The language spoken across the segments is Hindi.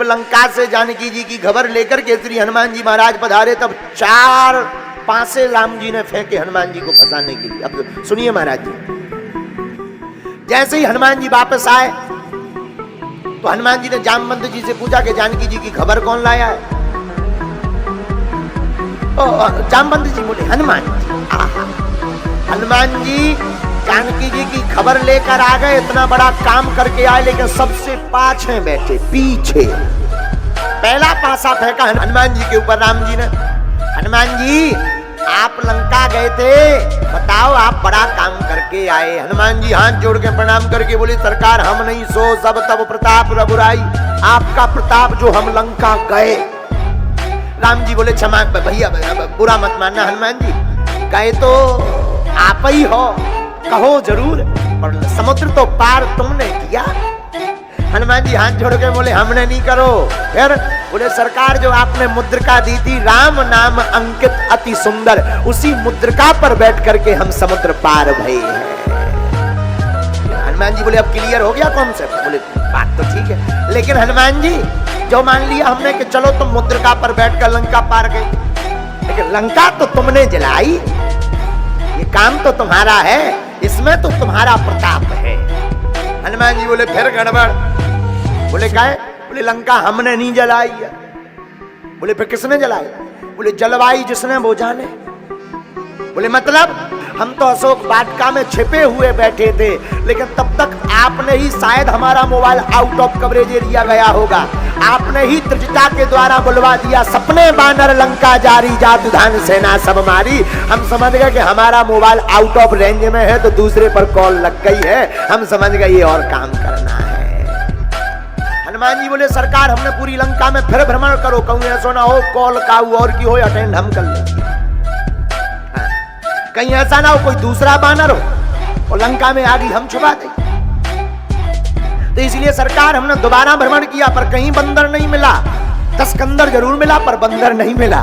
लंका से जानकी जी की खबर लेकर के श्री हनुमान जी महाराज पधारे, तब 4 पासे राम जी ने फेंके हनुमान जी को फंसाने के लिए। अब सुनिए महाराज जी, जैसे ही हनुमान जी वापस आए तो हनुमान जी ने जामवंत जी से पूछा कि जानकी जी की खबर कौन लाया है। जामवंत जी बोले हनुमान जी। हनुमान जी जानकी जी की खबर लेकर आ गए, इतना बड़ा काम करके आए, लेकिन सबसे पाछे बैठे, पीछे। पहला पासा फेंका हनुमान जी के ऊपर राम जी ने। हनुमान जी आप लंका गए थे, बताओ आप बड़ा काम करके आए। हनुमान जी हाथ जोड़ के प्रणाम करके बोले सरकार हम नहीं सो सब तब प्रताप रघुराई, आपका प्रताप जो हम लंका गए। राम जी बोले क्षमा भैया बुरा मत मानना हनुमान जी, गए तो आप ही हो, कहो जरूर, पर समुद्र तो पार तुमने किया। हनुमान जी हाथ जोड़ के बोले हमने नहीं करो। फिर बोले सरकार जो आपने मुद्रिका दी थी, राम नाम अंकित अति सुंदर, उसी मुद्रिका पर बैठ करके हम समुद्र पार भये हैं। हनुमान जी बोले अब क्लियर हो गया कॉन्सेप्ट। बोले बात तो ठीक है, लेकिन हनुमान जी जो मान लिया हमने कि चलो तुम मुद्रिका पर बैठकर लंका पार गए, लेकिन लंका तो तुमने जलाई, ये काम तो तुम्हारा है, इसमें तो तुम्हारा प्रताप है। हनुमान जी बोले फिर गड़बड़। बोले काहे? बोले लंका हमने नहीं जलाई है। बोले फिर किसने जलाई? बोले जलवाई जिसने वो जाने। बोले मतलब? हम तो अशोक वाटिका में छिपे हुए बैठे थे, लेकिन तब तक आपने ही शायद हमारा mobile out of coverage area गया होगा, आपने ही त्रिजटा के द्वारा बुलवा दिया, सपने बानर लंका जारी जात धान सेना सब मारी। हम समझ गए कि हमारा मोबाइल आउट ऑफ रेंज में है, तो दूसरे पर कॉल लग गई है, हम समझ गए ये और काम करना है। हनुमान जी बोले सरकार हमने पूरी लंका में फिर भ्रमण करो, कहूँ ऐसा ना हो कॉल काऊ और की हो अटेंड हम कर लेंगे, कहीं ऐसा ना हो कोई दूसरा बानर हो और लंका में आगे हम छुपा दें। तो इसलिए सरकार हमने दोबारा भ्रमण किया, पर कहीं बंदर नहीं मिला। तस्कंदर जरूर मिला पर बंदर नहीं मिला।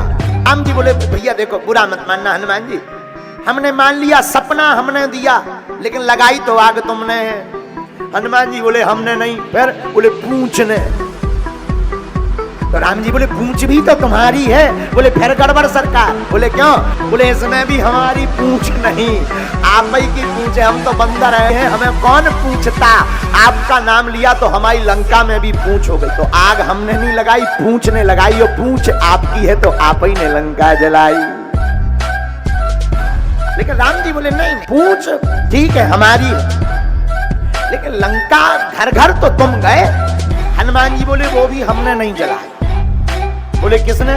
राम जी बोले भैया देखो बुरा मत मानना हनुमान जी, हमने मान लिया सपना हमने दिया, लेकिन लगाई तो आग तुमने है। हनुमान जी बोले हमने नहीं। फिर बोले पूंछ ने। तो राम जी बोले पूंछ भी तो तुम्हारी है। बोले फिर गड़बड़ सरकार। बोले क्यों? बोले इसमें भी हमारी पूंछ नहीं, आप ही की पूंछ है, हम तो बंदर हैं, हमें कौन पूछता। आपका नाम लिया तो हमारी लंका में भी पूंछ हो गई। तो आग हमने नहीं लगाई, पूंछ ने लगाई, और पूंछ आपकी है तो आप ही ने लंका जलाई। लेकिन राम जी बोले नहीं, पूंछ ठीक है हमारी है, लेकिन लंका घर घर तो तुम गए। हनुमान जी बोले वो भी हमने नहीं जलाई। बोले किसने?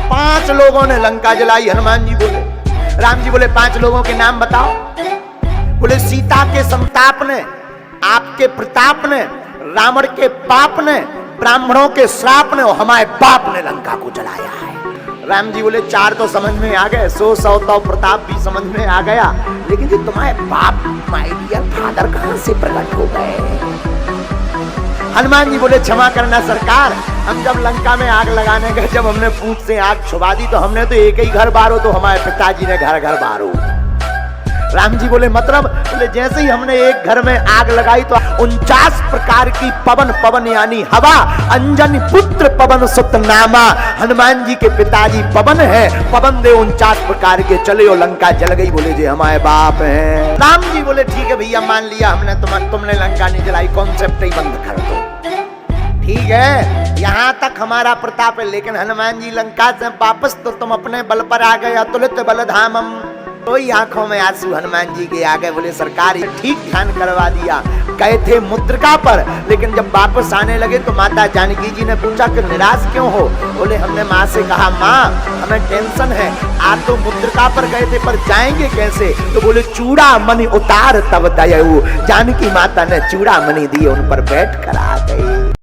5 लोगों ने लंका जलाई। हनुमान जी बोले। राम जी बोले 5 लोगों के नाम बताओ। बोले सीता के संताप ने, आपके प्रताप ने, रावण के पाप ने, ब्राह्मणों के श्राप ने और हमारे बाप ने लंका को जलाया है। राम जी बोले 4 तो समझ में आ गए, 100 तो प्रताप भी समझ में आ गया, लेकिन जो तुम्हारे बाप माय डियर फादर कहां से प्रकट हो गए? हनुमान जी बोले क्षमा करना सरकार, हम जब लंका में आग लगाने गए, जब हमने पूंछ से आग छुपा दी तो हमने तो एक ही घर बारो, तो हमारे पिताजी ने घर घर बारो। राम जी बोले मतलब? बोले जैसे ही हमने एक घर में आग लगाई तो 49 प्रकार की पवन यानी हवा, अंजनी पुत्र पवन सुत नामा। हनुमान जी के पिताजी पवन है, पवन दे 49 प्रकार के चले और लंका जल गई। बोले जी हमारे बाप हैं। राम जी बोले ठीक है भैया मान लिया हमने, तुमने लंका नहीं जलाई, कॉन्सेप्ट ही बंद कर दो, ठीक है यहाँ तक हमारा प्रताप है। लेकिन हनुमान जी लंका से वापस तो तुम अपने बल पर आ गए, अतुलित बलधामम। तो ही आंखों में आंसू हनुमान जी के आ गए। बोले सरकार ये ठीक ध्यान करवा दिया, गए थे मुद्रिका पर, लेकिन जब वापस आने लगे तो माता जानकी जी ने पूछा कि निराश क्यों हो? बोले हमने माँ से कहा माँ हमें टेंशन है, आप तो मुद्रिका पर गए थे पर जाएंगे कैसे? तो बोले चूड़ा मणि उतार तब दयाऊ। जानकी माता ने चूड़ा मणि दिए, उन पर बैठ कर आ गए।